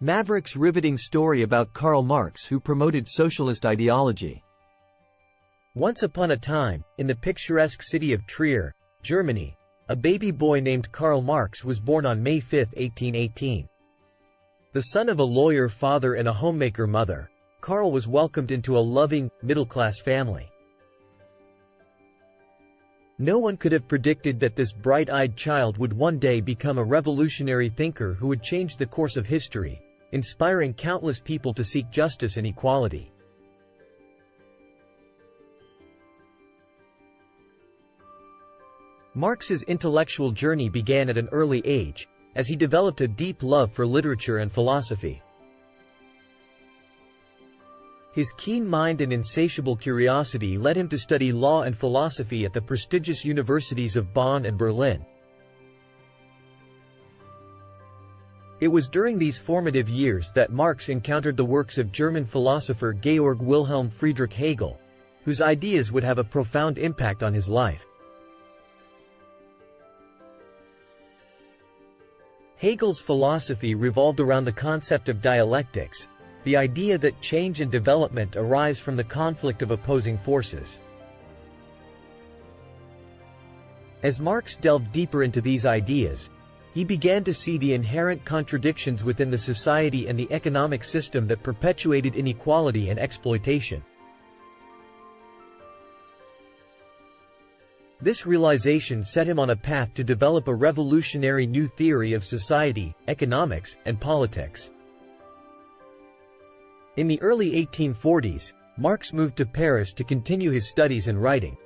Maverick's riveting story about Karl Marx, who promoted socialist ideology. Once upon a time, in the picturesque city of Trier, Germany, a baby boy named Karl Marx was born on May 5, 1818. The son of a lawyer father and a homemaker mother, Karl was welcomed into a loving, middle-class family. No one could have predicted that this bright-eyed child would one day become a revolutionary thinker who would change the course of history, inspiring countless people to seek justice and equality. Marx's intellectual journey began at an early age, as he developed a deep love for literature and philosophy. His keen mind and insatiable curiosity led him to study law and philosophy at the prestigious universities of Bonn and Berlin. It was during these formative years that Marx encountered the works of German philosopher Georg Wilhelm Friedrich Hegel, whose ideas would have a profound impact on his life. Hegel's philosophy revolved around the concept of dialectics, the idea that change and development arise from the conflict of opposing forces. As Marx delved deeper into these ideas, he began to see the inherent contradictions within the society and the economic system that perpetuated inequality and exploitation. This realization set him on a path to develop a revolutionary new theory of society, economics, and politics. In the early 1840s, Marx moved to Paris to continue his studies in writing.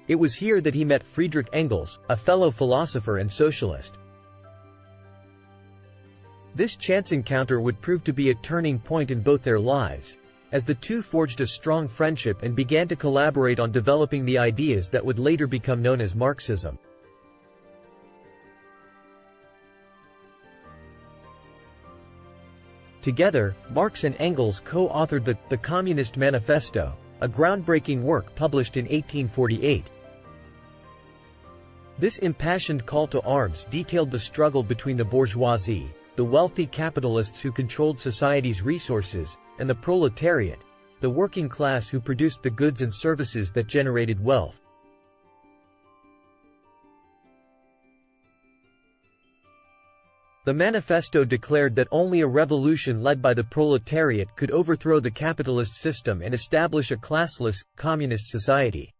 It was here that he met Friedrich Engels, a fellow philosopher and socialist. This chance encounter would prove to be a turning point in both their lives, as the two forged a strong friendship and began to collaborate on developing the ideas that would later become known as Marxism. Together, Marx and Engels co-authored the Communist Manifesto, a groundbreaking work published in 1848. This impassioned call to arms detailed the struggle between the bourgeoisie, the wealthy capitalists who controlled society's resources, and the proletariat, the working class who produced the goods and services that generated wealth. The manifesto declared that only a revolution led by the proletariat could overthrow the capitalist system and establish a classless, communist society.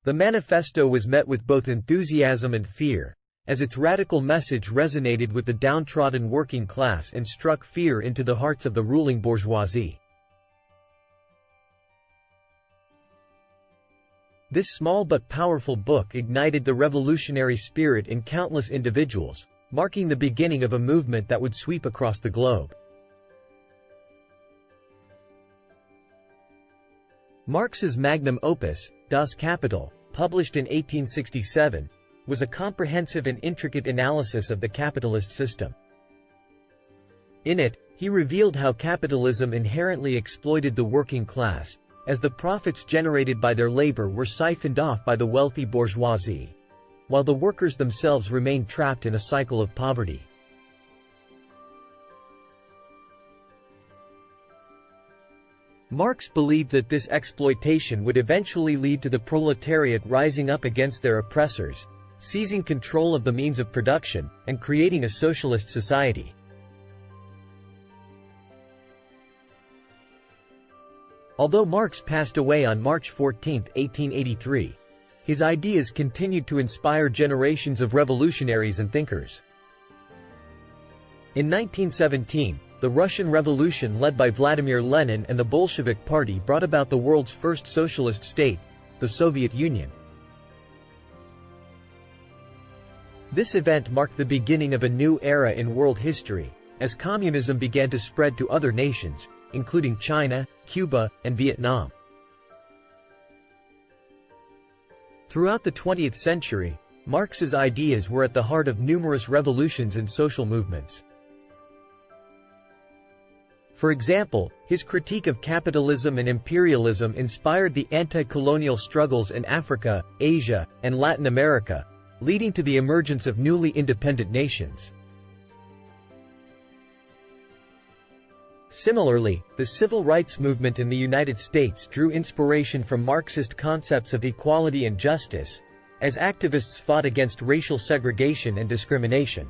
The manifesto was met with both enthusiasm and fear, as its radical message resonated with the downtrodden working class and struck fear into the hearts of the ruling bourgeoisie. This small but powerful book ignited the revolutionary spirit in countless individuals, marking the beginning of a movement that would sweep across the globe. Marx's magnum opus, Das Kapital, published in 1867, was a comprehensive and intricate analysis of the capitalist system. In it, he revealed how capitalism inherently exploited the working class, as the profits generated by their labor were siphoned off by the wealthy bourgeoisie, while the workers themselves remained trapped in a cycle of poverty. Marx believed that this exploitation would eventually lead to the proletariat rising up against their oppressors, seizing control of the means of production, and creating a socialist society. Although Marx passed away on March 14, 1883, his ideas continued to inspire generations of revolutionaries and thinkers. In 1917, the Russian Revolution led by Vladimir Lenin and the Bolshevik Party brought about the world's first socialist state, the Soviet Union. This event marked the beginning of a new era in world history, as communism began to spread to other nations, including China, Cuba, and Vietnam. Throughout the 20th century, Marx's ideas were at the heart of numerous revolutions and social movements. For example, his critique of capitalism and imperialism inspired the anti-colonial struggles in Africa, Asia, and Latin America, leading to the emergence of newly independent nations. Similarly, the civil rights movement in the United States drew inspiration from Marxist concepts of equality and justice, as activists fought against racial segregation and discrimination.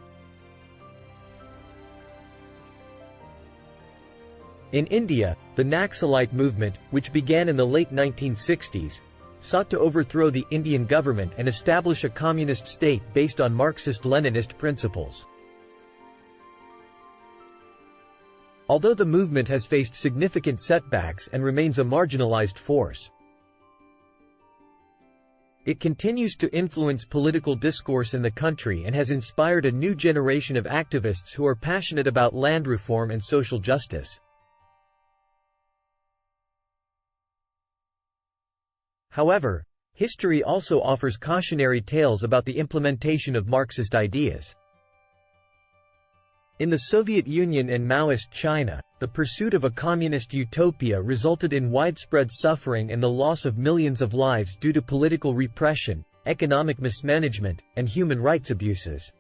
In India, the Naxalite movement, which began in the late 1960s, sought to overthrow the Indian government and establish a communist state based on Marxist-Leninist principles. Although the movement has faced significant setbacks and remains a marginalized force, it continues to influence political discourse in the country and has inspired a new generation of activists who are passionate about land reform and social justice. However, history also offers cautionary tales about the implementation of Marxist ideas. In the Soviet Union and Maoist China, the pursuit of a communist utopia resulted in widespread suffering and the loss of millions of lives due to political repression, economic mismanagement, and human rights abuses.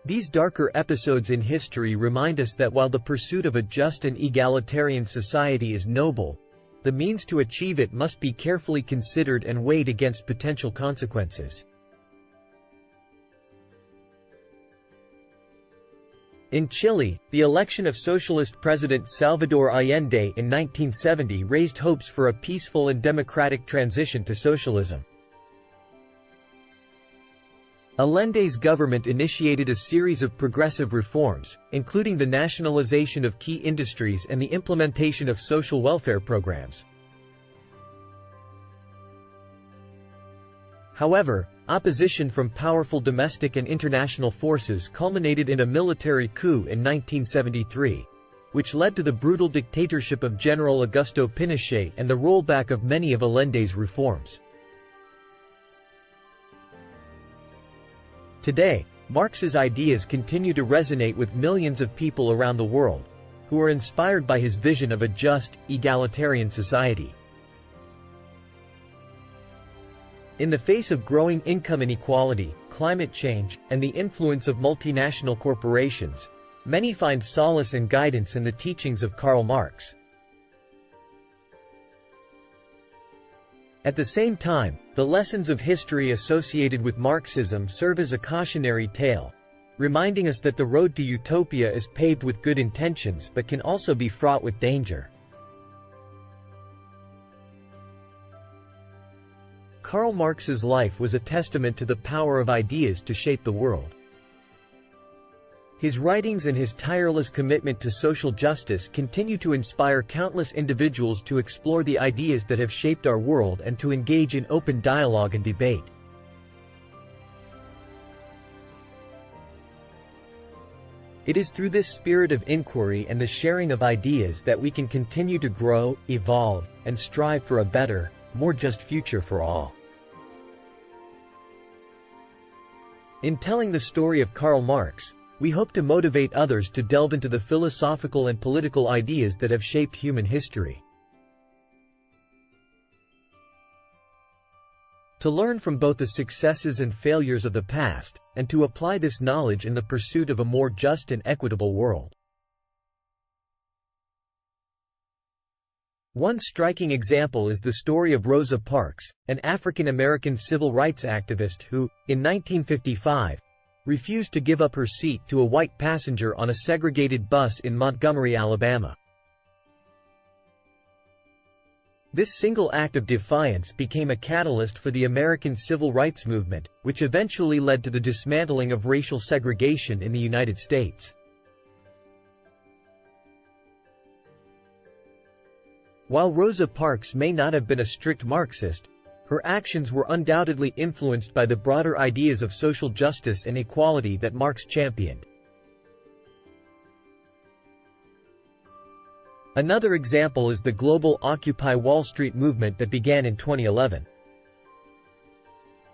These darker episodes in history remind us that while the pursuit of a just and egalitarian society is noble, the means to achieve it must be carefully considered and weighed against potential consequences. In Chile, the election of socialist President Salvador Allende in 1970 raised hopes for a peaceful and democratic transition to socialism. Allende's government initiated a series of progressive reforms, including the nationalization of key industries and the implementation of social welfare programs. However, opposition from powerful domestic and international forces culminated in a military coup in 1973, which led to the brutal dictatorship of General Augusto Pinochet and the rollback of many of Allende's reforms. Today, Marx's ideas continue to resonate with millions of people around the world, who are inspired by his vision of a just, egalitarian society. In the face of growing income inequality, climate change, and the influence of multinational corporations, many find solace and guidance in the teachings of Karl Marx. At the same time, the lessons of history associated with Marxism serve as a cautionary tale, reminding us that the road to utopia is paved with good intentions but can also be fraught with danger. Karl Marx's life was a testament to the power of ideas to shape the world. His writings and his tireless commitment to social justice continue to inspire countless individuals to explore the ideas that have shaped our world and to engage in open dialogue and debate. It is through this spirit of inquiry and the sharing of ideas that we can continue to grow, evolve, and strive for a better, more just future for all. In telling the story of Karl Marx, we hope to motivate others to delve into the philosophical and political ideas that have shaped human history. To learn from both the successes and failures of the past, and to apply this knowledge in the pursuit of a more just and equitable world. One striking example is the story of Rosa Parks, an African-American civil rights activist who, in 1955, refused to give up her seat to a white passenger on a segregated bus in Montgomery, Alabama. This single act of defiance became a catalyst for the American civil rights movement, which eventually led to the dismantling of racial segregation in the United States. While Rosa Parks may not have been a strict Marxist, her actions were undoubtedly influenced by the broader ideas of social justice and equality that Marx championed. Another example is the global Occupy Wall Street movement that began in 2011.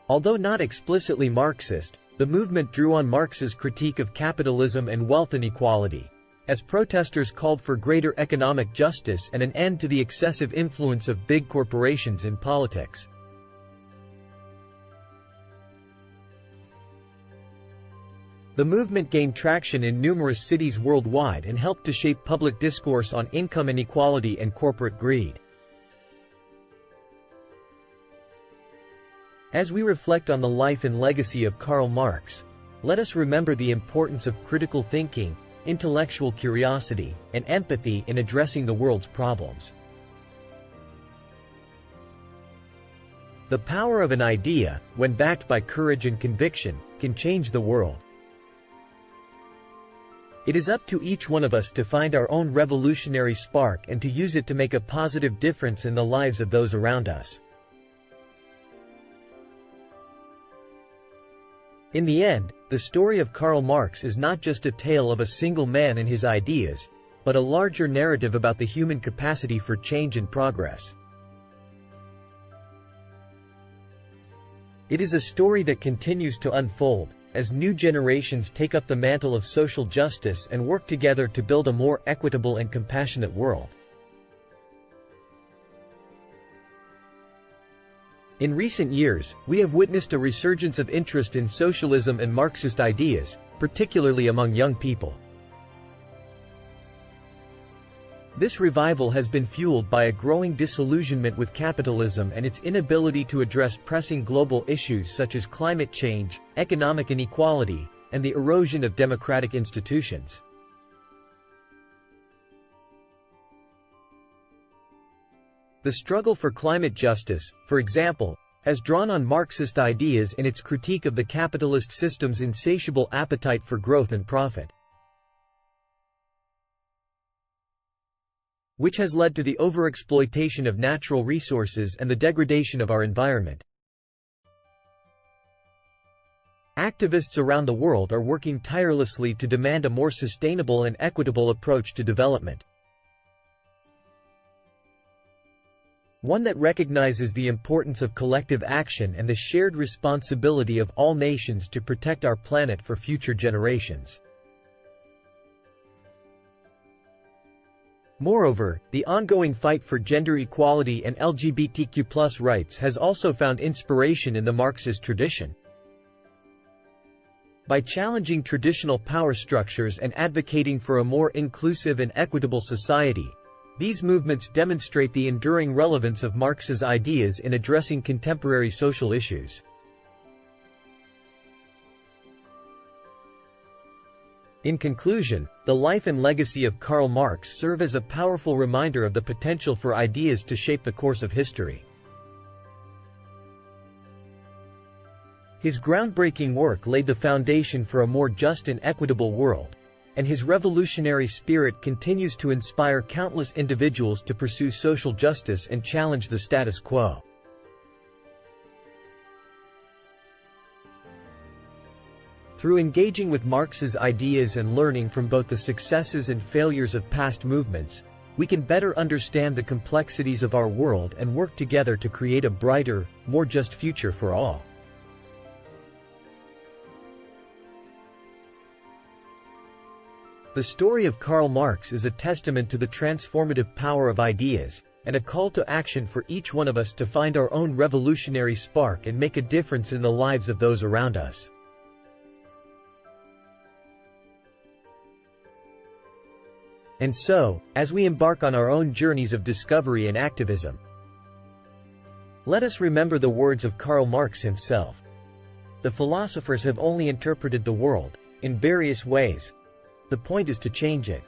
Although not explicitly Marxist, the movement drew on Marx's critique of capitalism and wealth inequality, as protesters called for greater economic justice and an end to the excessive influence of big corporations in politics. The movement gained traction in numerous cities worldwide and helped to shape public discourse on income inequality and corporate greed. As we reflect on the life and legacy of Karl Marx, let us remember the importance of critical thinking, intellectual curiosity, and empathy in addressing the world's problems. The power of an idea, when backed by courage and conviction, can change the world. It is up to each one of us to find our own revolutionary spark and to use it to make a positive difference in the lives of those around us. In the end, the story of Karl Marx is not just a tale of a single man and his ideas, but a larger narrative about the human capacity for change and progress. It is a story that continues to unfold, as new generations take up the mantle of social justice and work together to build a more equitable and compassionate world. In recent years, we have witnessed a resurgence of interest in socialism and Marxist ideas, particularly among young people. This revival has been fueled by a growing disillusionment with capitalism and its inability to address pressing global issues such as climate change, economic inequality, and the erosion of democratic institutions. The struggle for climate justice, for example, has drawn on Marxist ideas in its critique of the capitalist system's insatiable appetite for growth and profit, which has led to the overexploitation of natural resources and the degradation of our environment. Activists around the world are working tirelessly to demand a more sustainable and equitable approach to development. One that recognizes the importance of collective action and the shared responsibility of all nations to protect our planet for future generations. Moreover, the ongoing fight for gender equality and LGBTQ+ rights has also found inspiration in the Marxist tradition. By challenging traditional power structures and advocating for a more inclusive and equitable society, these movements demonstrate the enduring relevance of Marx's ideas in addressing contemporary social issues. In conclusion, the life and legacy of Karl Marx serve as a powerful reminder of the potential for ideas to shape the course of history. His groundbreaking work laid the foundation for a more just and equitable world, and his revolutionary spirit continues to inspire countless individuals to pursue social justice and challenge the status quo. Through engaging with Marx's ideas and learning from both the successes and failures of past movements, we can better understand the complexities of our world and work together to create a brighter, more just future for all. The story of Karl Marx is a testament to the transformative power of ideas, and a call to action for each one of us to find our own revolutionary spark and make a difference in the lives of those around us. And so, as we embark on our own journeys of discovery and activism, let us remember the words of Karl Marx himself. The philosophers have only interpreted the world, in various ways. The point is to change it.